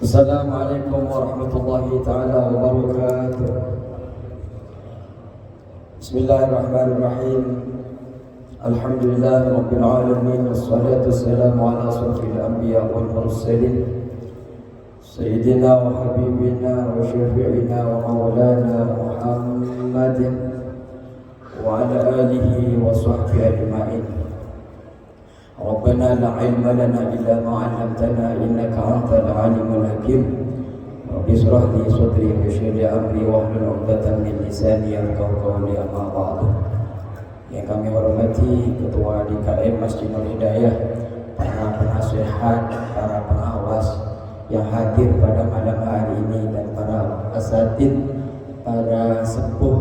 Assalamualaikum warahmatullahi taala wabarakatuh. Bismillahirrahmanirrahim. Alhamdulillahi rabbil alamin, wassalatu wassalamu ala asrofil anbiya wal mursalin, sayyidina wa habibina wa syafi'ina wa maulana Muhammadin wa ala alihi wa sahbihi ajma'in. Rabbana la ilma lana illa ma 'allamtana innaka antal alimul hakim. Rabbi shrah li sadri wa yassir li amri wahlul 'uqdatam min lisani yafqahu qawli, amma ba'du. Yang kami hormati Ketua DKM Masjidul Hidayah, para penasehat, para pengawas yang hadir pada malam hari ini, dan para asatid, para sepuh,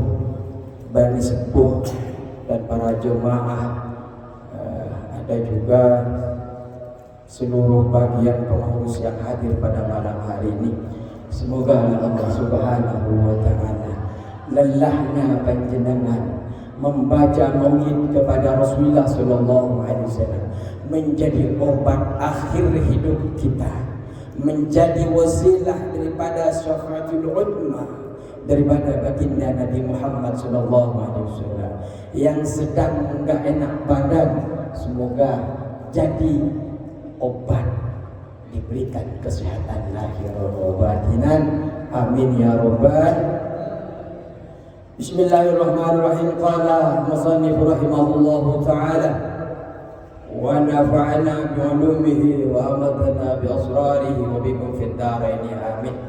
bani sepuh, dan para jemaah. Ada juga seluruh bagian pengurus yang hadir pada malam hari ini. Semoga Allah Subhanahu wa ta'ala lelahnya panjenengan membaca maulid kepada Rasulullah sallallahu alaihi wasallam menjadi obat akhir hidup kita, menjadi wasilah daripada syafaatul uzma daripada baginda Nabi Muhammad sallallahu alaihi wasallam yang sedang enggak enak badan. Semoga jadi obat, diberikan kesehatan lahir wa batinan. Amin ya rabbal. Bismillahirrahmanirrahim. Qala musannif rahimahullahu ta'ala wa nafa'ana bi 'ulumihi wa amadana bi asrarihi wa bikum fid dharain. Amin.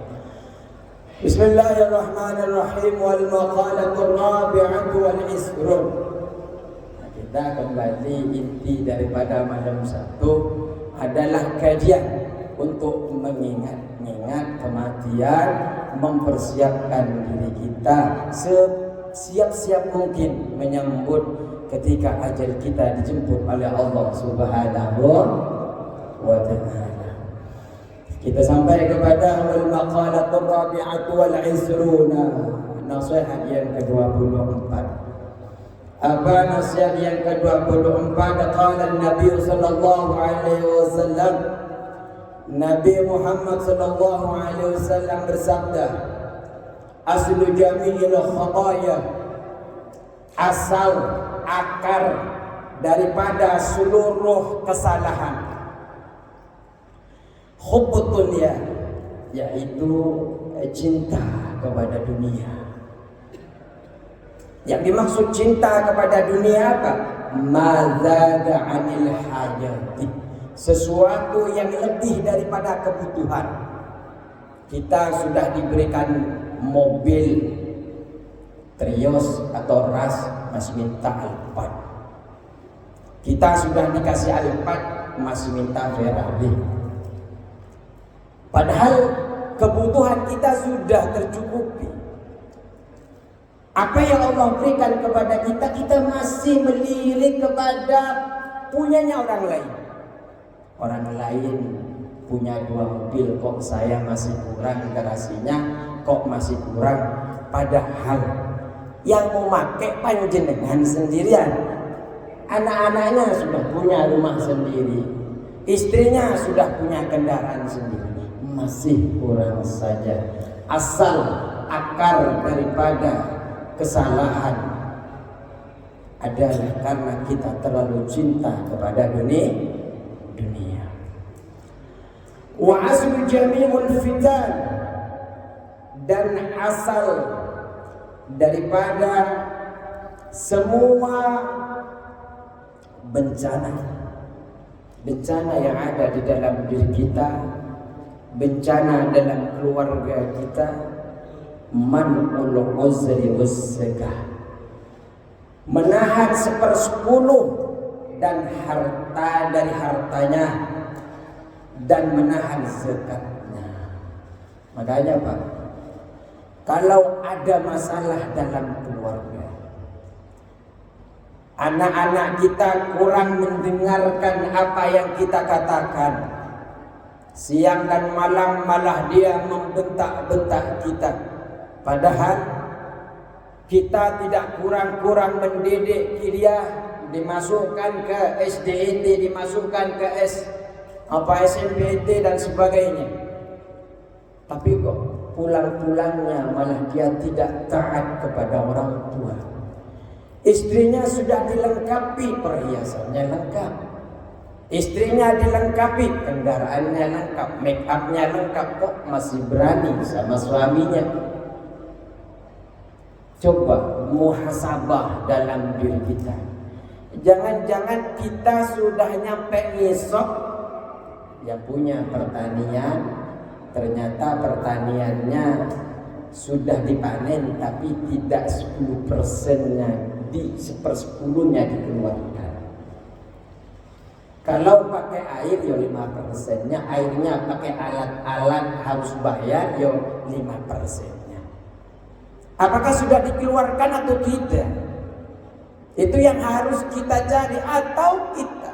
Bismillahirrahmanirrahim. Wal maqalatu rabi'atu wal isrun. Kita kembali, inti daripada malam satu adalah kajian untuk mengingat kematian, mempersiapkan diri kita sesiap-siap mungkin menyambut ketika ajal kita dijemput oleh Allah Subhanahu wa ta'ala. Kita sampai kepada wal maqalatu rabi'atu wal isruna, nasihat yang ke-24. Apa nasihat yang ke-24? Qala Nabi sallallahu alaihi wasallam, Nabi Muhammad sallallahu alaihi wasallam bersabda, aslu jami'il khataya, asal akar daripada seluruh kesalahan, hubbud dunya, yaitu cinta kepada dunia. Yang dimaksud cinta kepada dunia apa? Mazada 'anil hajati, sesuatu yang lebih daripada kebutuhan. Kita sudah diberikan mobil Trios atau Ras, masih minta Alphard. Kita sudah dikasih Alphard, masih minta Ferrari. Padahal kebutuhan kita sudah tercukupi. Apa yang Allah berikan kepada kita, kita masih melirik kepada punyanya orang lain. Orang lain punya 2 mobil, kok saya masih kurang garasinya, kok masih kurang. Padahal yang mau pakai panjenengan sendirian. Anak-anaknya sudah punya rumah sendiri, istrinya sudah punya kendaraan sendiri, masih kurang saja. Asal akar daripada kesalahan adalah karena kita terlalu cinta kepada dunia. Wa aslu jami'ul fitan, dan asal daripada semua bencana yang ada di dalam diri kita, bencana dalam keluarga kita, man'ul uzri wazzakah, menahan 1/10 dan harta dari hartanya, dan menahan zakatnya. Makanya Pak, kalau ada masalah dalam keluarga, anak-anak kita kurang mendengarkan apa yang kita katakan, siang dan malam malah dia membentak-bentak kita. Padahal kita tidak kurang-kurang mendidik dia, dimasukkan ke SDIT, dimasukkan ke SMPT dan sebagainya. Tapi kok pulang-pulangnya malah dia tidak taat kepada orang tua. Istrinya sudah dilengkapi, perhiasannya lengkap, istrinya dilengkapi, kendaraannya lengkap, make upnya lengkap, kok masih berani sama suaminya. Coba muhasabah dalam diri kita. Jangan-jangan kita sudah nyampe ngisok, yang punya pertanian, ternyata pertaniannya sudah dipanen tapi tidak 10%-nya, di 1/10-nya dikeluarkan. Kalau pakai air ya 5%-nya, airnya pakai alat-alat harus bayar ya 5%-nya. Apakah sudah dikeluarkan atau tidak? Itu yang harus kita cari. Atau kita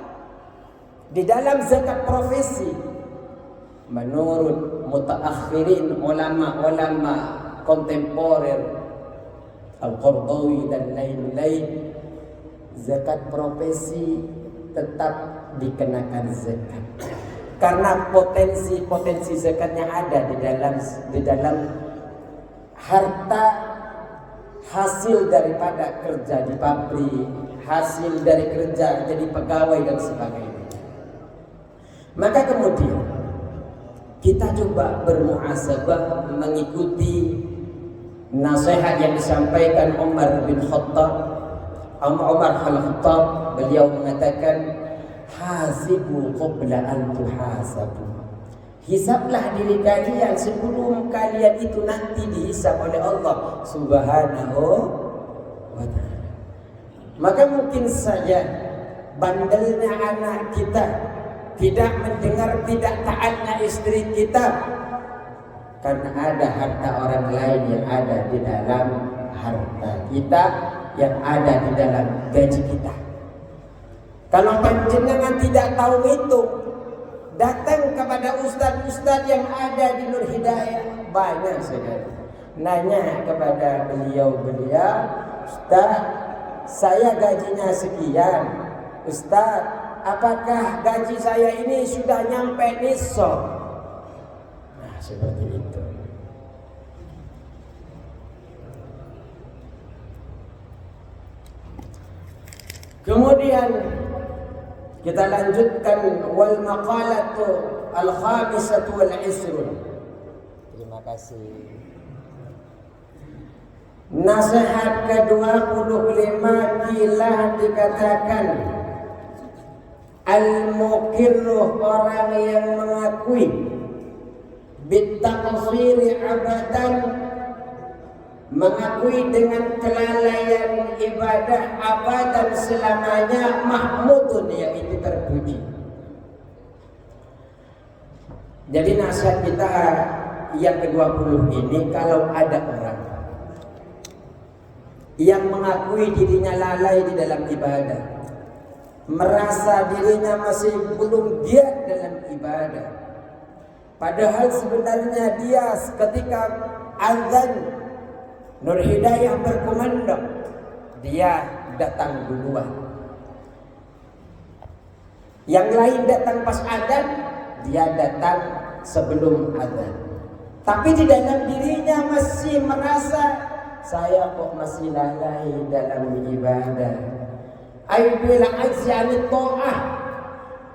di dalam zakat profesi, menurut mutaakhirin, ulama-ulama kontemporer Al-Qardawi dan lain-lain, zakat profesi tetap dikenakan zakat karena potensi zakatnya ada di dalam harta hasil daripada kerja di pabrik, hasil dari kerja jadi pegawai dan sebagainya. Maka kemudian kita coba bermuhasabah, mengikuti nasihat yang disampaikan Umar bin Khattab. Umar al-Khattab, beliau mengatakan, hasibu qabla an tuhasabu. Hisablah diri kalian sebelum kalian itu nanti dihisab oleh Allah Subhanahu wa ta'ala. Maka mungkin saja bandelnya anak kita, tidak mendengar, tidak taatnya istri kita, karena ada harta orang lain yang ada di dalam harta kita, yang ada di dalam gaji kita. Kalau panjenengan tidak tahu itu, datang kepada ustaz-ustaz yang ada di Nur Hidayah, banyak sekali. Nanya kepada beliau, Ustaz, saya gajinya sekian. Ustaz, apakah gaji saya ini sudah nyampe nisab? Nah, seperti itu. Kemudian kita lanjutkan wal maqalatu al khamisatu wal isrun. Terima kasih. Nasihat ke-25 kila dikatakan al-muqirru, orang yang mengakui bitaqsiri abadan, mengakui dengan kelalaian ibadah abadan selamanya, mahmudun, yaitu terpuji. Jadi nasihat kita yang ke-20 ini, kalau ada orang yang mengakui dirinya lalai di dalam ibadah, merasa dirinya masih belum giat dalam ibadah, padahal sebenarnya dia ketika azan Nur Hidayah berkumandang, dia datang duluan. Yang lain datang pas azan, dia datang sebelum azan. Tapi di dalam dirinya masih merasa, saya kok masih lalai dalam ibadah. Aibil ajzi anit ta'ah,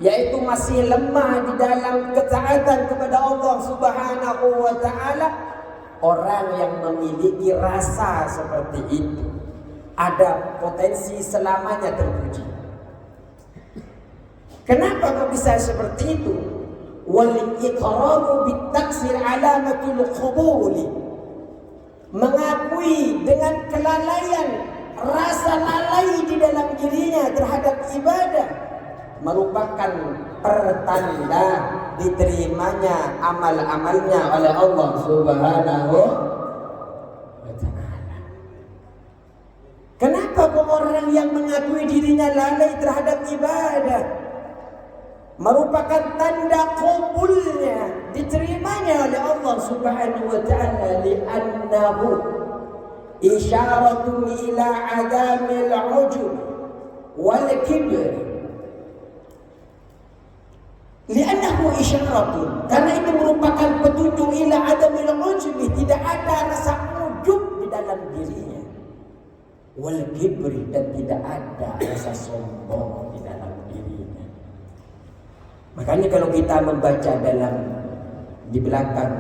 yaitu masih lemah di dalam ketaatan kepada Allah Subhanahu wa ta'ala. Orang yang memiliki rasa seperti itu ada potensi selamanya terpuji. Kenapa kok bisa seperti itu? Wal iqraru bit taksir alamatul qubuli, mengakui dengan kelalaian, rasa lalai di dalam dirinya terhadap ibadah merupakan pertanda diterimanya amal-amalnya oleh Allah Subhanahu wa ta'ala. Kenapa kok orang yang mengakui dirinya lalai terhadap ibadah merupakan tanda qabulnya, diterimanya oleh Allah Subhanahu wa ta'ala? Li'annahu isyaratun ila adamil ujub wal kibr. Li'annahu isyaratun, karena itu merupakan petunjuk ila adamil ujbi, tidak ada rasa ujub di dalam dirinya, wal kibri, dan tidak ada rasa sombong di dalam dirinya. Makanya kalau kita membaca dalam di belakang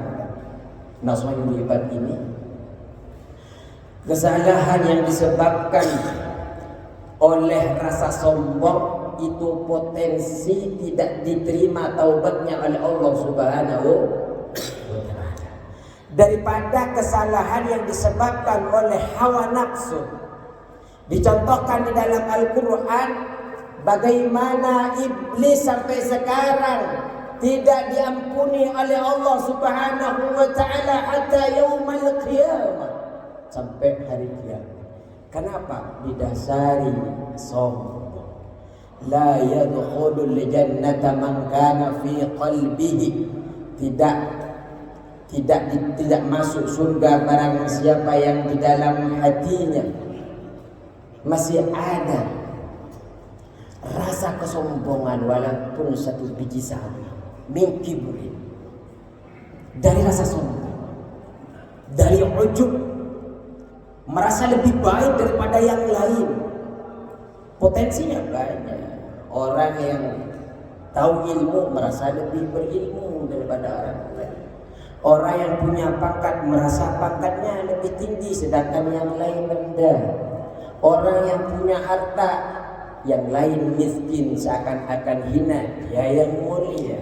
Naswatul Ibad ini, kesalahan yang disebabkan oleh rasa sombong itu potensi tidak diterima taubatnya oleh Allah Subhanahu wa Ta'ala. Daripada kesalahan yang disebabkan oleh hawa nafsu. Dicontohkan di dalam Al-Quran bagaimana iblis sampai sekarang tidak diampuni oleh Allah Subhanahu wa Ta'ala hatta yaumil qiyamah, sampai hari kiamat. Kenapa? Didasari sombong. La yadkhulul jannata man kana fi qalbihi, tidak masuk surga barang siapa yang di dalam hatinya masih ada rasa kesombongan walaupun satu biji sawi, min kibri, dari rasa sombong, dari ujub, merasa lebih baik daripada yang lain. Potensinya banyak. Orang yang tahu ilmu merasa lebih berilmu daripada orang lain. Orang yang punya pangkat merasa pangkatnya lebih tinggi sedangkan yang lain rendah. Orang yang punya harta, yang lain miskin seakan-akan hina, dia yang mulia.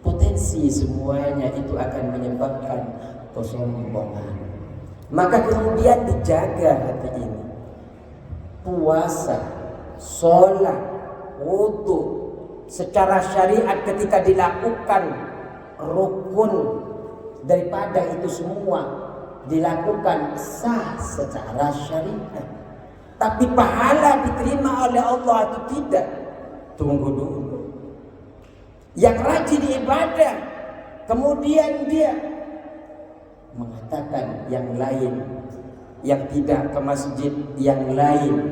Potensi semuanya itu akan menyebabkan kesombongan. Maka kemudian dijaga hati ini. Puasa, sholat, wudu secara syariat ketika dilakukan, rukun daripada itu semua dilakukan sah secara syariat. Tapi pahala diterima oleh Allah atau tidak, tunggu dulu. Yang rajin ibadah kemudian dia mengatakan yang lain, yang tidak ke masjid, yang lain,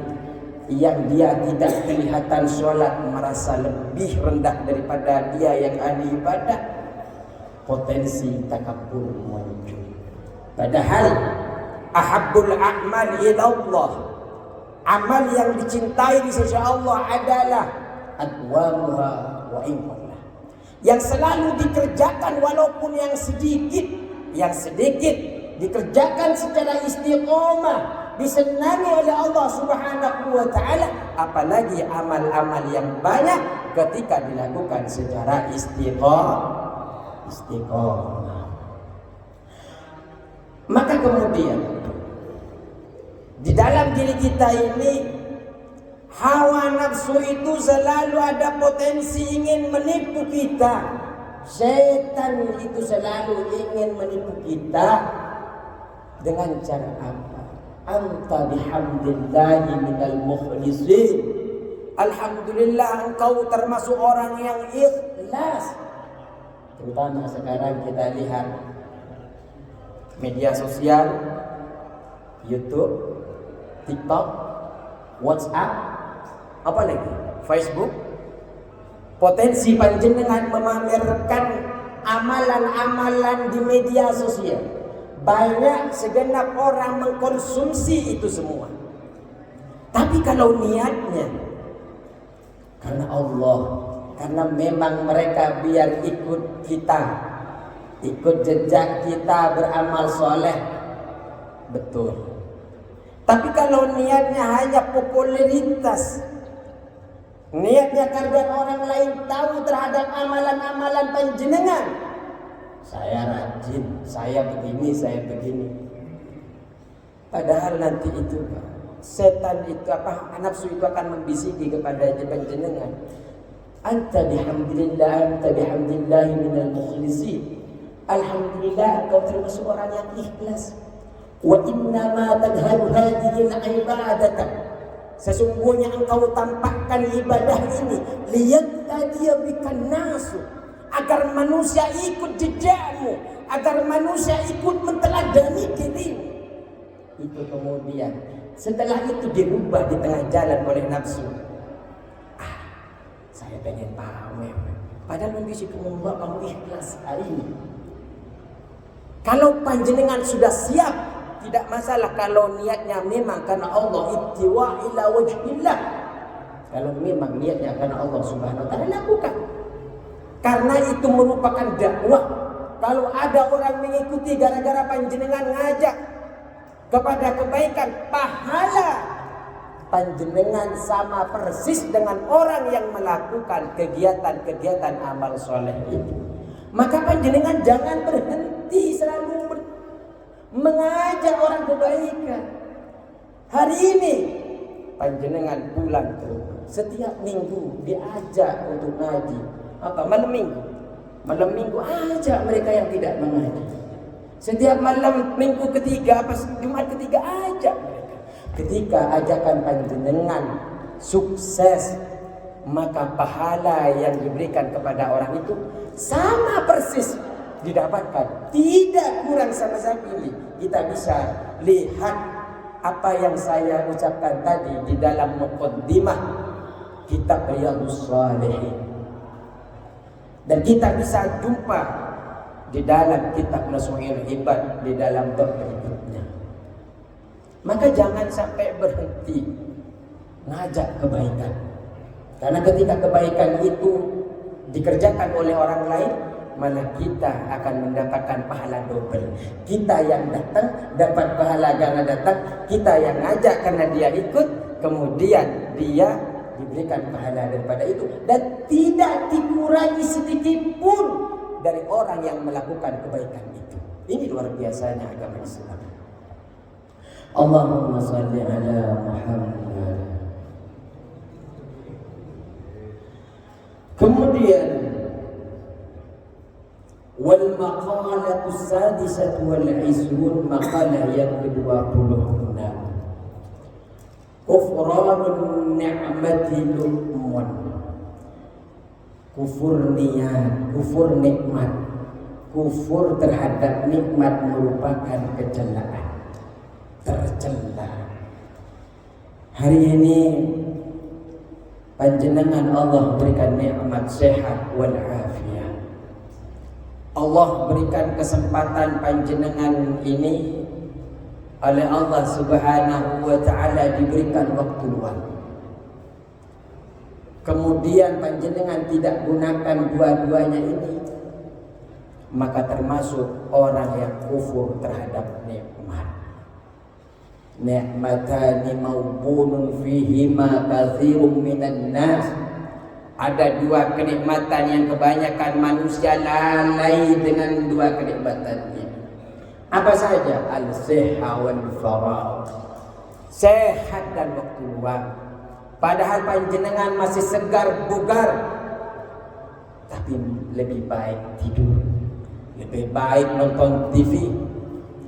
yang dia tidak kelihatan sholat merasa lebih rendah daripada dia yang ahli ibadah, potensi takabur muncul. Padahal ahabbul a'mal ila Allah, amal yang dicintai di sisi Allah adalah adwamuha wa inqallah, yang selalu dikerjakan walaupun yang sedikit dikerjakan secara istiqomah, disenangi oleh Allah Subhanahu wa Ta'ala. Apalagi amal-amal yang banyak ketika dilakukan secara istiqomah. Maka kemudian di dalam diri kita ini hawa nafsu itu selalu ada potensi ingin menipu kita. Setan itu selalu ingin menipu kita dengan cara apa? Anta bihamdillahi minal mukhlisin. Alhamdulillah engkau termasuk orang yang ikhlas. Terutama sekarang kita lihat media sosial, YouTube, TikTok, WhatsApp, apa lagi? Facebook. Potensi panjenengan memamerkan amalan-amalan di media sosial. Banyak segenap orang mengkonsumsi itu semua. Tapi kalau niatnya karena Allah, karena memang mereka biar ikut kita, ikut jejak kita beramal soleh, betul. Tapi kalau niatnya hanya popularitas, niatnya karena orang lain tahu terhadap amalan-amalan panjenengan, saya rajin, saya begini, saya begini. Padahal nanti itu setan itu nafsu itu akan membisiki kepada panjenengan. Anta bihamdillah minal mukhlisin. Alhamdulillah engkau termasuk orang yang ikhlas. Wa inna ma tadharu hadhihi al-ibadata. Sesungguhnya engkau tampakkan ibadah ini liyaqtadiya bikan nasu, agar manusia ikut jejakmu, agar manusia ikut menteladani dirimu. Itu kemudian setelah itu dirubah di tengah jalan oleh nafsu. Saya pengen pamer, Padahal membisi pengumbat kamu ikhlas hari ini. Kalau panjenengan sudah siap, tidak masalah kalau niatnya memang karena Allah, ittiwa ila wajhillah. Kalau memang niatnya karena Allah Subhanahu wa taala, lakukan. Karena itu merupakan dakwah. Kalau ada orang mengikuti gara-gara panjenengan ngajak kepada kebaikan, pahala panjenengan sama persis dengan orang yang melakukan kegiatan-kegiatan amal soleh itu. Maka panjenengan jangan berhenti selalu mengajak orang kebaikan. Hari ini panjenengan pulang terus, setiap minggu diajak untuk ngaji. Apa malam minggu? Malam minggu ajak mereka yang tidak mengaji. Setiap malam minggu ketiga, pas Jumat ketiga ajak mereka. Ketika ajakan panjenengan sukses, maka pahala yang diberikan kepada orang itu sama persis didapatkan, tidak kurang sama sekali. Kita bisa lihat apa yang saya ucapkan tadi di dalam muqaddimah kitab Riyadhus Shalihin, dan kita bisa jumpa di dalam kitab Nasuhil Ibad di dalam bab berikutnya. Maka jangan sampai berhenti ngajak kebaikan, karena ketika kebaikan itu dikerjakan oleh orang lain, malah kita akan mendapatkan pahala double. Kita yang datang dapat pahala karena datang, kita yang ngajak karena dia ikut, kemudian dia diberikan pahala daripada itu, dan tidak dikurangi sedikit pun dari orang yang melakukan kebaikan itu. Ini luar biasanya agama Islam. Allahumma salli ala Muhammad. Kemudian wal maqalatu sadisatu wal isrun, maqalah yang ke-26, kufranun ni'mati lu'mun. Kufur niat, kufur nikmat, kufur terhadap nikmat merupakan kecelaan, tercela. Hari ini panjenengan Allah berikan nikmat sehat wal afiyah. Allah berikan kesempatan panjenengan ini oleh Allah Subhanahu wa taala diberikan waktu luang. Kemudian panjenengan tidak gunakan dua-duanya ini, maka termasuk orang yang kufur terhadap nikmat. Ni'matani maubunun fihima katsirun minan nas. Ada dua kenikmatan yang kebanyakan manusia lalai dengan dua kenikmatannya. Apa saja? Al-sihha wal faragh. Sehat dan waktu luang. Padahal panjenengan masih segar bugar, tapi lebih baik tidur, lebih baik nonton TV,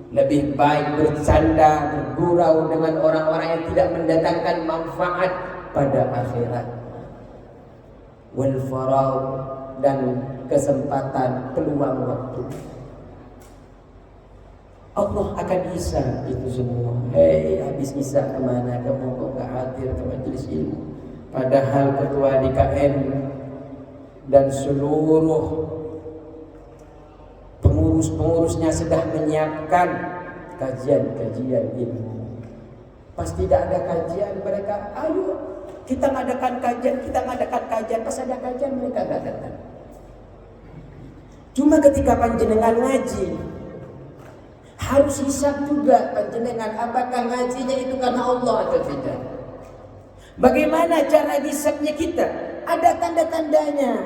lebih baik bercanda, bergurau dengan orang-orang yang tidak mendatangkan manfaat pada akhirat. Wal faragh, dan kesempatan peluang waktu. Allah akan hisab itu semua. Hei, habis hisab kemana kamu, kok gak hadir ke majelis ilmu? Padahal ketua DKN dan seluruh pengurus-pengurusnya sudah menyiapkan kajian-kajian ilmu. Pas tidak ada kajian, mereka ayo kita ngadakan kajian, pas ada kajian mereka gak datang. Cuma ketika panjenengan ngaji, harus hisab juga panjenengan, apakah ngajinya itu karena Allah atau tidak. Bagaimana cara hisabnya kita? Ada tanda-tandanya.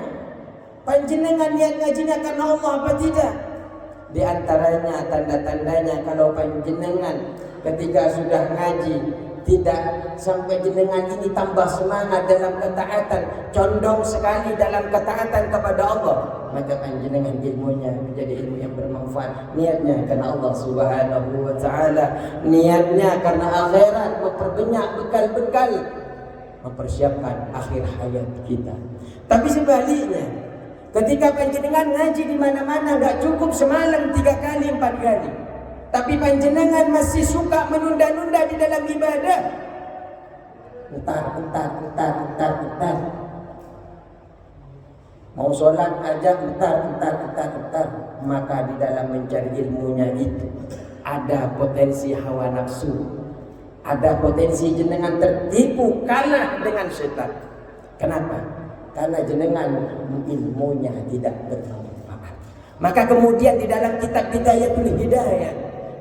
Panjenengan niat ngajinya karena Allah apa tidak? Di antaranya tanda-tandanya, kalau panjenengan ketika sudah ngaji tidak sampai jenengan ini tambah semangat dalam ketaatan, condong sekali dalam ketaatan kepada Allah, maka panjenengan ilmunya menjadi ilmu yang bermanfaat. Niatnya karena Allah Subhanahu wa taala, niatnya karena akhirat, memperbanyak bekal-bekal, mempersiapkan akhir hayat kita. Tapi sebaliknya, ketika panjenengan ngaji di mana-mana, enggak cukup semalam 3 kali 4 kali, tapi panjenengan masih suka menunda-nunda di dalam ibadah. Entar. Mau sholat aja entar. Maka di dalam mencari ilmunya itu ada potensi hawa nafsu, ada potensi jenengan tertipu kalah dengan setan. Kenapa? Karena jenengan ilmunya tidak bermanfaat. Maka kemudian di dalam kitab Bidayatul Hidayah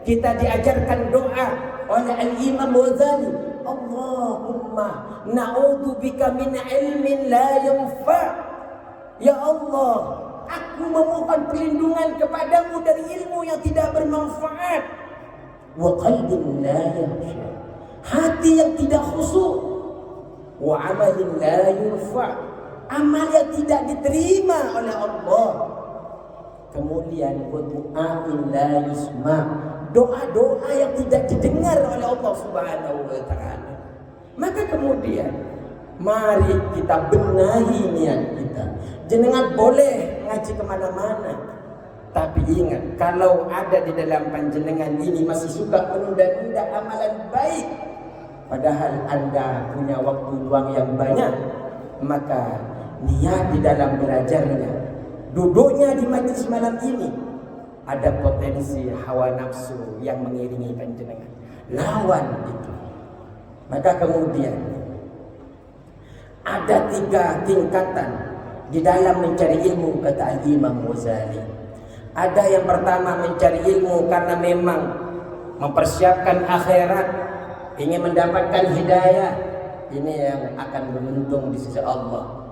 kita diajarkan doa oleh Al-Imam Ghazali, Allahumma na'udzubika min ilmin la yanfa'. Ya Allah, aku memohon perlindungan kepadamu dari ilmu yang tidak bermanfaat. Wa qalbin la yakhsha, hati yang tidak khusyuk. Wa amalin la yurfa', amal yang tidak diterima oleh Allah. Kemudian wa du'ain la yusma', doa-doa yang tidak didengar oleh Allah Subhanahu wa taala. Maka kemudian mari kita benahi niat kita. Jenengan boleh ngaji kemana-mana, tapi ingat, kalau ada di dalam panjenengan ini masih suka menunda-nunda amalan baik, padahal Anda punya waktu luang yang banyak, maka niat di dalam belajarnya, duduknya di majlis malam ini, ada potensi hawa nafsu yang mengiringi panjenengan. Lawan itu. Maka kemudian ada 3 tingkatan di dalam mencari ilmu, kata Imam Ghazali. Ada yang pertama mencari ilmu karena memang mempersiapkan akhirat, ingin mendapatkan hidayah. Ini yang akan beruntung di sisi Allah.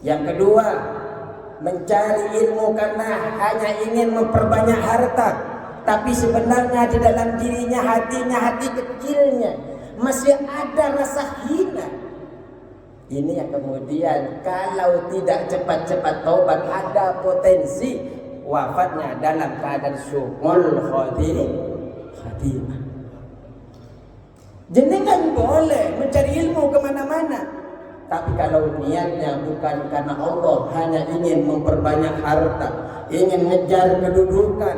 Yang kedua, mencari ilmu karena hanya ingin memperbanyak harta, tapi sebenarnya di dalam dirinya, hati kecilnya masih ada rasa hina. Ini yang kemudian kalau tidak cepat-cepat taubat, ada potensi wafatnya dalam keadaan su'ul khatimah. Jenengan boleh mencari ilmu kemana-mana, tapi kalau niatnya bukan karena Allah, hanya ingin memperbanyak harta, ingin ngejar kedudukan,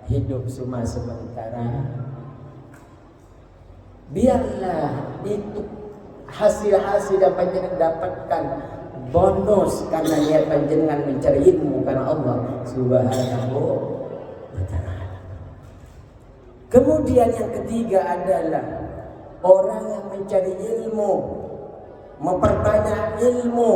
hidup cuma sementara. Biarlah itu hasil-hasil yang panjenengan dapatkan bonus karena niat panjenengan mencari ilmu karena Allah Subhanahu wa ta'ala. Kemudian yang ketiga adalah orang yang mencari ilmu, memperbanyak ilmu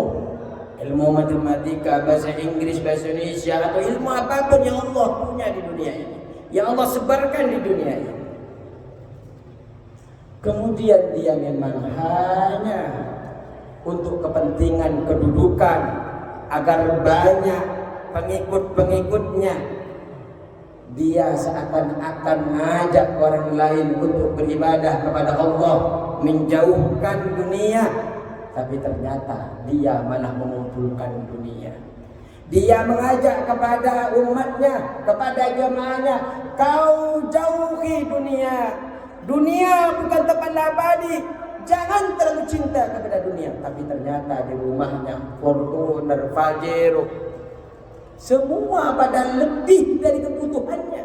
matematika, bahasa Inggris, bahasa Indonesia, atau ilmu apapun yang Allah punya di dunia ini, yang Allah sebarkan di dunia ini. Kemudian dia memang hanya untuk kepentingan kedudukan, agar banyak pengikut-pengikutnya. Dia seakan-akan mengajak orang lain untuk beribadah kepada Allah, menjauhkan dunia, tapi ternyata dia malah mengumpulkan dunia. Dia mengajak kepada umatnya, kepada jamaahnya, kau jauhi dunia. Dunia bukan tempat abadi. Jangan terlalu cinta kepada dunia. Tapi ternyata di rumahnya Fortuner, Pajero, semua pada lebih dari kebutuhannya.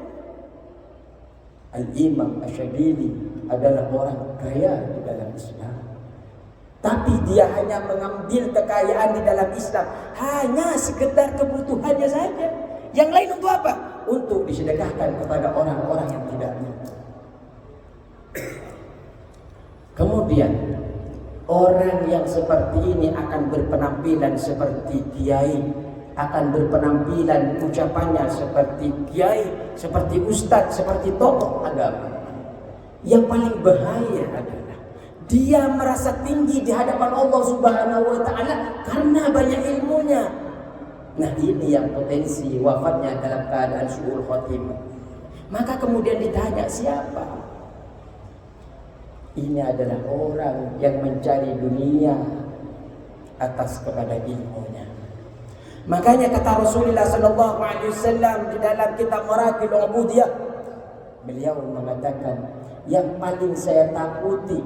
Al-Imam Asy'adili adalah orang kaya di dalam Islam, tapi dia hanya mengambil kekayaan di dalam Islam hanya sekedar kebutuhannya saja. Yang lain untuk apa? Untuk disedekahkan kepada orang-orang yang tidak mampu. Kemudian orang yang seperti ini akan berpenampilan seperti kiai, akan berpenampilan ucapannya seperti kiai, seperti ustadz, seperti tokoh agama. Yang paling bahaya adalah dia merasa tinggi di hadapan Allah Subhanahu wa ta'ala karena banyak ilmunya. Nah, ini yang potensi wafatnya dalam keadaan su'ul khatimah. Maka kemudian ditanya, siapa? Ini adalah orang yang mencari dunia atas kepada ilmunya. Makanya kata Rasulullah sallallahu alaihi wasallam di dalam kitab Maratib Ubudiyah, beliau mengatakan, yang paling saya takuti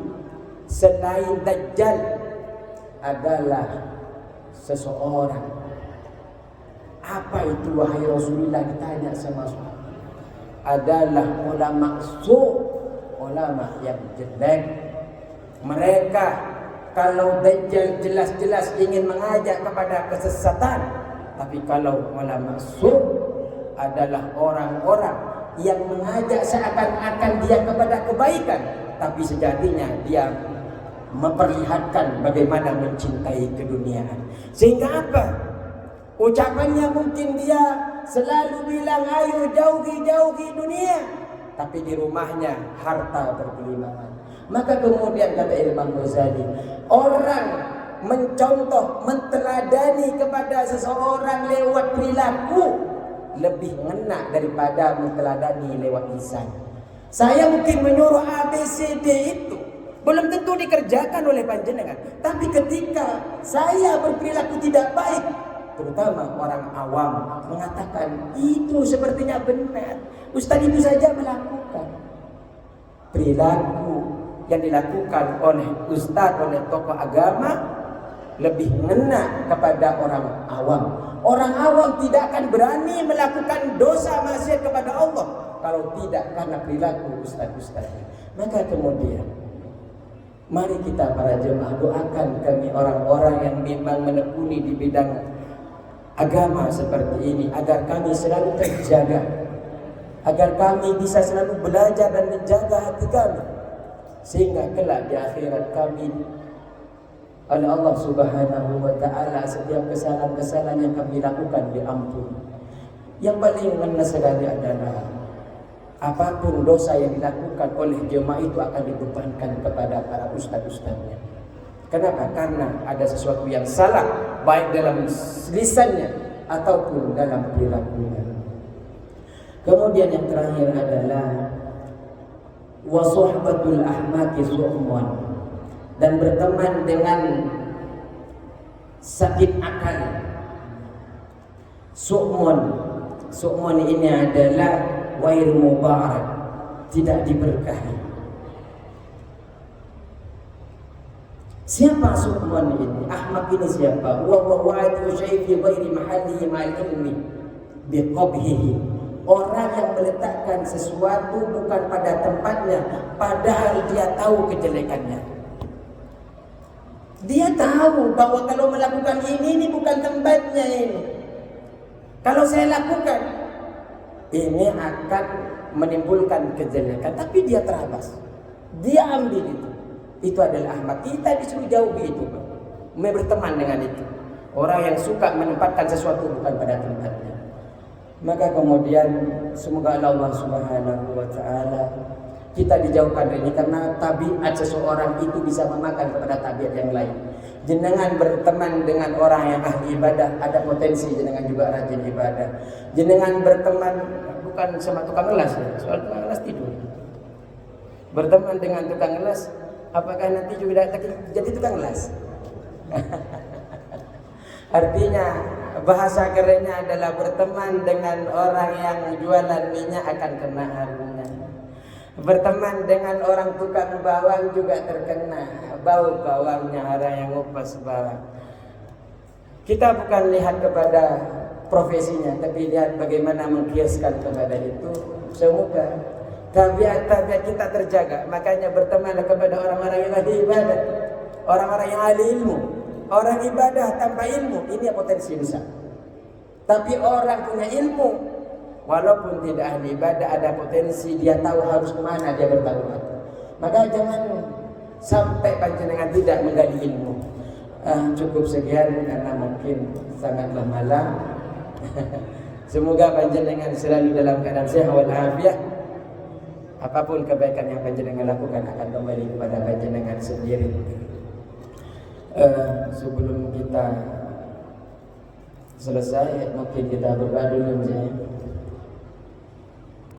selain Dajjal adalah seseorang. Apa itu wahai Rasulullah, ditanya sama sahabat. Adalah ulama su', ulama yang jelek. Mereka kalau Dajjal jelas-jelas ingin mengajak kepada kesesatan, tapi kalau ulama su' adalah orang-orang yang mengajak seakan-akan dia kepada kebaikan, tapi sejatinya dia memperlihatkan bagaimana mencintai keduniaan. Sehingga apa? Ucapannya mungkin dia selalu bilang ayo jauhi dunia, tapi di rumahnya harta bergelimangan. Maka kemudian kata Imam Ghazali, orang mencontoh, menteladani kepada seseorang lewat perilaku lebih ngena daripada menteladani lewat lisan. Saya mungkin menyuruh ABCD itu belum tentu dikerjakan oleh panjenengan, tapi ketika saya berperilaku tidak baik, terutama orang awam mengatakan itu sepertinya benar, Ustaz itu saja melakukan. Perilaku yang dilakukan oleh ustaz, oleh tokoh agama lebih ngena kepada orang awam. Orang awam tidak akan berani melakukan dosa maksiat kepada Allah kalau tidak karena perilaku ustaz-ustaznya. Maka kemudian mari kita para jemaah doakan kami orang-orang yang memang menekuni di bidang agama seperti ini, agar kami selalu terjaga, agar kami bisa selalu belajar dan menjaga hati kami, sehingga kelak di akhirat kami oleh Allah Subhanahu wa ta'ala setiap kesalahan-kesalahan yang kami lakukan diampuni. Yang paling ngena sekali adalah apapun dosa yang dilakukan oleh jemaah itu akan dibebankan kepada para ustaz-ustaznya. Kenapa? Karena ada sesuatu yang salah baik dalam lisannya ataupun dalam perilakunya. Kemudian yang terakhir adalah wa suhbatul ahmaqi su'mun, dan berteman dengan sakit akal. Su'mun ini adalah wair mubarak, tidak diberkahi. Siapa su'mun ini? Ahmak ini siapa? Wa wa'atu syai' fi ghairi mahallihi ma'al ilmi biqabhihi. Orang yang meletakkan sesuatu bukan pada tempatnya padahal dia tahu kejelekannya. Dia tahu bahwa kalau melakukan ini bukan tempatnya ini. Kalau saya lakukan ini akan menimbulkan kejelekan, tapi dia terabas. Dia ambil itu. Itu adalah ahmak. Kita disuruh jauhi itu, berteman dengan itu. Orang yang suka menempatkan sesuatu bukan pada tempatnya. Maka kemudian semoga Allah Subhanahu wa ta'ala kita dijauhkan dari ini, karena tabiat seseorang itu bisa memakan kepada tabiat yang lain. Jenengan berteman dengan orang yang ahli ibadah, ada potensi jenengan juga rajin ibadah. Jenengan berteman bukan sama tukang ngelas ya, soal tukang ngelas tidur. Berteman dengan tukang ngelas, apakah nanti juga jadi tukang ngelas? Artinya bahasa kerennya adalah berteman dengan orang yang jualan minyak akan kena harunya. Berteman dengan orang tukang bawang juga terkena bau bawangnya, orang yang ngupas bawang. Kita bukan lihat kepada profesinya, tapi lihat bagaimana mengkiaskan kepada itu. Semoga tabiat-tabiat kita terjaga. Makanya bertemanlah kepada orang-orang yang ahli ibadah, orang-orang yang ahli ilmu. Orang ibadah tanpa ilmu ini potensi besar. Tapi orang punya ilmu, walaupun tidak ahli ibadah, ada potensi dia tahu harus kemana dia bertaubat. Maka jangan sampai panjenengan tidak menggali ilmu. Cukup sekian karena mungkin sangatlah malam. Semoga panjenengan selalu dalam keadaan sehat walafiat. Apapun kebaikan yang panjenengan lakukan akan kembali kepada panjenengan sendiri. Sebelum kita selesai, mungkin kita berdoa dulu.